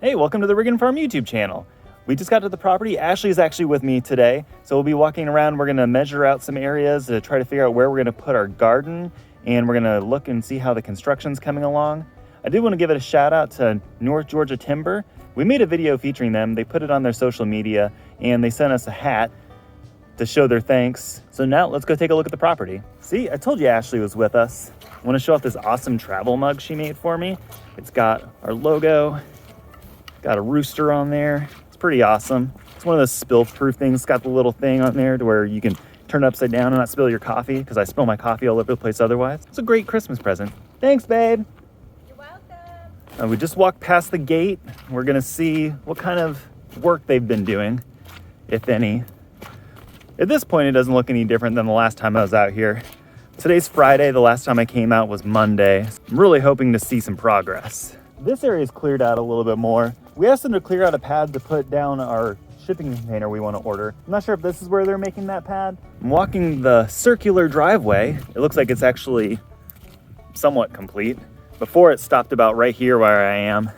Hey, welcome to the Riggin Farm YouTube channel. We just got to the property. Ashley is actually with me today. So we'll be walking around. We're gonna measure out some areas to try to figure out where we're gonna put our garden, and we're gonna look and see how the construction's coming along. I did want to give it a shout out to North Georgia Timber. We made a video featuring them. They put it on their social media and they sent us a hat to show their thanks. So now let's go take a look at the property. See, I told you Ashley was with us. I want to show off this awesome travel mug she made for me. It's got our logo, got a rooster on there. It's pretty awesome. It's one of those spill-proof things. It's got the little thing on there to where you can turn it upside down and not spill your coffee, because I spill my coffee all over the place otherwise. It's a great Christmas present. Thanks, babe. You're welcome. We just walked past the gate. We're gonna see what kind of work they've been doing, if any. At this point, it doesn't look any different than the last time I was out here. Today's Friday. The last time I came out was Monday. I'm really hoping to see some progress. This area is cleared out a little bit more. We asked them to clear out a pad to put down our shipping container we want to order. I'm not sure if this is where they're making that pad. I'm walking the circular driveway. It looks like it's actually somewhat complete. Before it stopped about right here where I am,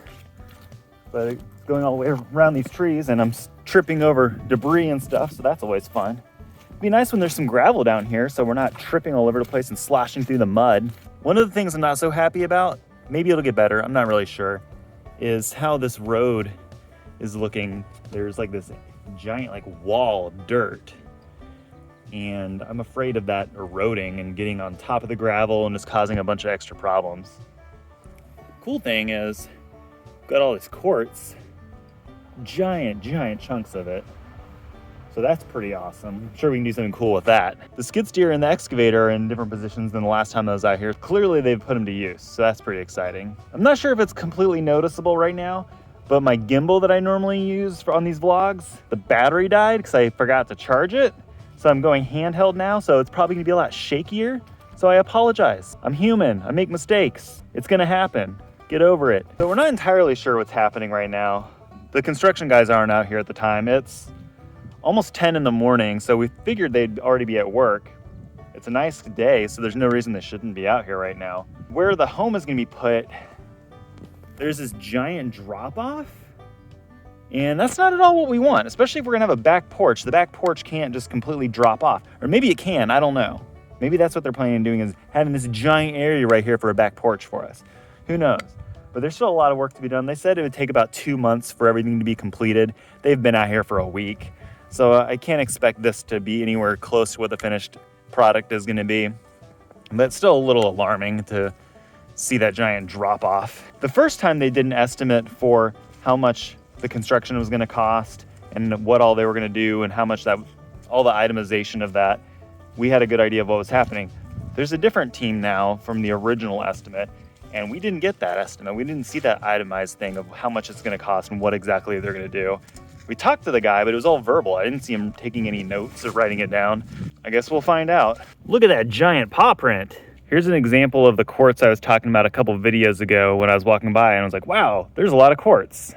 but it's going all the way around these trees and I'm tripping over debris and stuff, so that's always fun. It'd be nice when there's some gravel down here so we're not tripping all over the place and sloshing through the mud. One of the things I'm not so happy about, maybe it'll get better, I'm not really sure, is how this road is looking. There's like this giant wall of dirt, and I'm afraid of that eroding and getting on top of the gravel and just causing a bunch of extra problems. Cool thing is, got all this quartz, giant chunks of it. So that's pretty awesome. I'm sure we can do something cool with that. The skid steer and the excavator are in different positions than the last time I was out here. Clearly they've put them to use, so that's pretty exciting. I'm not sure if it's completely noticeable right now, but my gimbal that I normally use on these vlogs, the battery died because I forgot to charge it. So I'm going handheld now, so it's probably gonna be a lot shakier. So I apologize. I'm human, I make mistakes. It's gonna happen, get over it. So we're not entirely sure what's happening right now. The construction guys aren't out here at the time. It's almost 10 in the morning, so we figured they'd already be at work. It's a nice day, so there's no reason they shouldn't be out here right now. Where the home is gonna be put, there's this giant drop-off, and that's not at all what we want, especially if we're gonna have a back porch. The back porch can't just completely drop off, or maybe it can, I don't know. Maybe that's what they're planning on doing, is having this giant area right here for a back porch for us. Who knows? But there's still a lot of work to be done. They said it would take about 2 months for everything to be completed. They've been out here for a week. So I can't expect this to be anywhere close to what the finished product is gonna be. But it's still a little alarming to see that giant drop off. The first time they did an estimate for how much the construction was gonna cost and what all they were gonna do and how much that, all the itemization of that, we had a good idea of what was happening. There's a different team now from the original estimate, and we didn't get that estimate. We didn't see that itemized thing of how much it's gonna cost and what exactly they're gonna do. We talked to the guy, but it was all verbal. I didn't see him taking any notes or writing it down. I guess we'll find out. Look at that giant paw print. Here's an example of the quartz I was talking about a couple videos ago when I was walking by, and I was like, wow, there's a lot of quartz.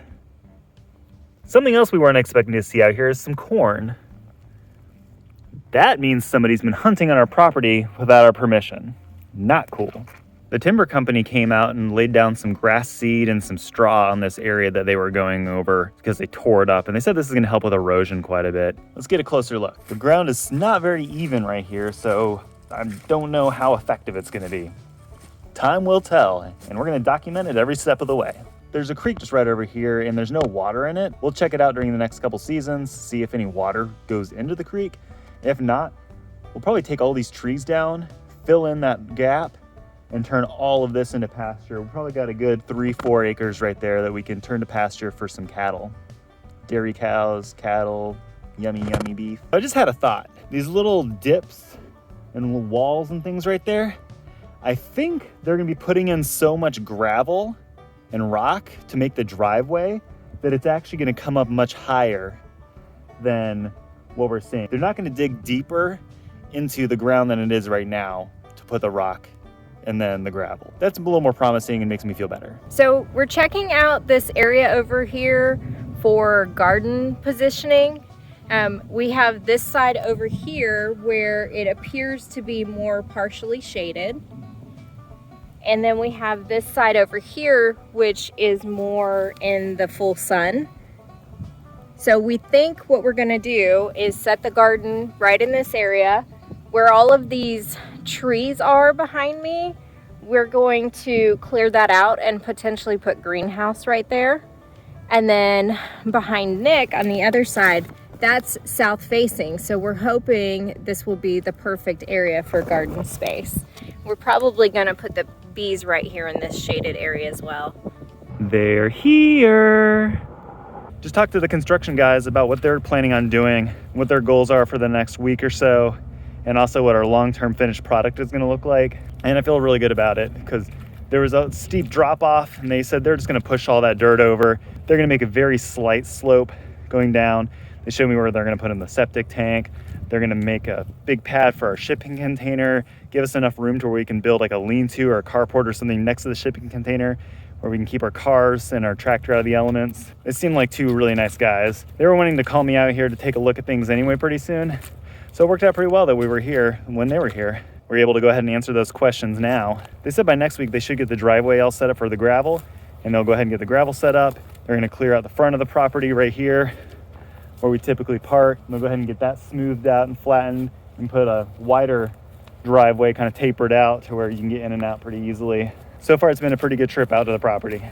Something else we weren't expecting to see out here is some corn. That means somebody's been hunting on our property without our permission. Not cool. The timber company came out and laid down some grass seed and some straw on this area that they were going over because they tore it up, and they said this is gonna help with erosion quite a bit. Let's get a closer look. The ground is not very even right here, so I don't know how effective it's gonna be. Time will tell, and we're gonna document it every step of the way. There's a creek just right over here, and there's no water in it. We'll check it out during the next couple seasons, see if any water goes into the creek. If not, we'll probably take all these trees down, fill in that gap, and turn all of this into pasture. We probably got a good 3-4 acres right there that we can turn to pasture for some cattle. Dairy cows, cattle, yummy beef. I just had a thought. These little dips and walls and things right there, I think they're gonna be putting in so much gravel and rock to make the driveway that it's actually gonna come up much higher than what we're seeing. They're not gonna dig deeper into the ground than it is right now to put the rock and then the gravel. That's a little more promising and makes me feel better. So we're checking out this area over here for garden positioning. We have this side over here where it appears to be more partially shaded. And then we have this side over here, which is more in the full sun. So we think what we're gonna do is set the garden right in this area where all of these trees are behind me. We're going to clear that out and potentially put greenhouse right there. And then behind Nick on the other side, that's south facing. So we're hoping this will be the perfect area for garden space. We're probably gonna put the bees right here in this shaded area as well. They're here. Just talked to the construction guys about what they're planning on doing, what their goals are for the next week or so, and also what our long-term finished product is gonna look like. And I feel really good about it because there was a steep drop off and they said they're just gonna push all that dirt over. They're gonna make a very slight slope going down. They showed me where they're gonna put in the septic tank. They're gonna make a big pad for our shipping container, give us enough room to where we can build like a lean-to or a carport or something next to the shipping container where we can keep our cars and our tractor out of the elements. It seemed like two really nice guys. They were wanting to call me out here to take a look at things anyway pretty soon. So it worked out pretty well that we were here when they were here. We're able to go ahead and answer those questions now. They said by next week they should get the driveway all set up for the gravel, and they'll go ahead and get the gravel set up. They're gonna clear out the front of the property right here where we typically park. And they'll go ahead and get that smoothed out and flattened and put a wider driveway kind of tapered out to where you can get in and out pretty easily. So far, it's been a pretty good trip out to the property.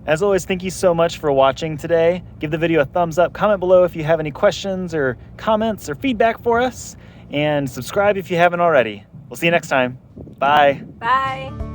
As always, thank you so much for watching today. Give the video a thumbs up, comment below if you have any questions or comments or feedback for us, and subscribe if you haven't already. We'll see you next time. Bye. Bye.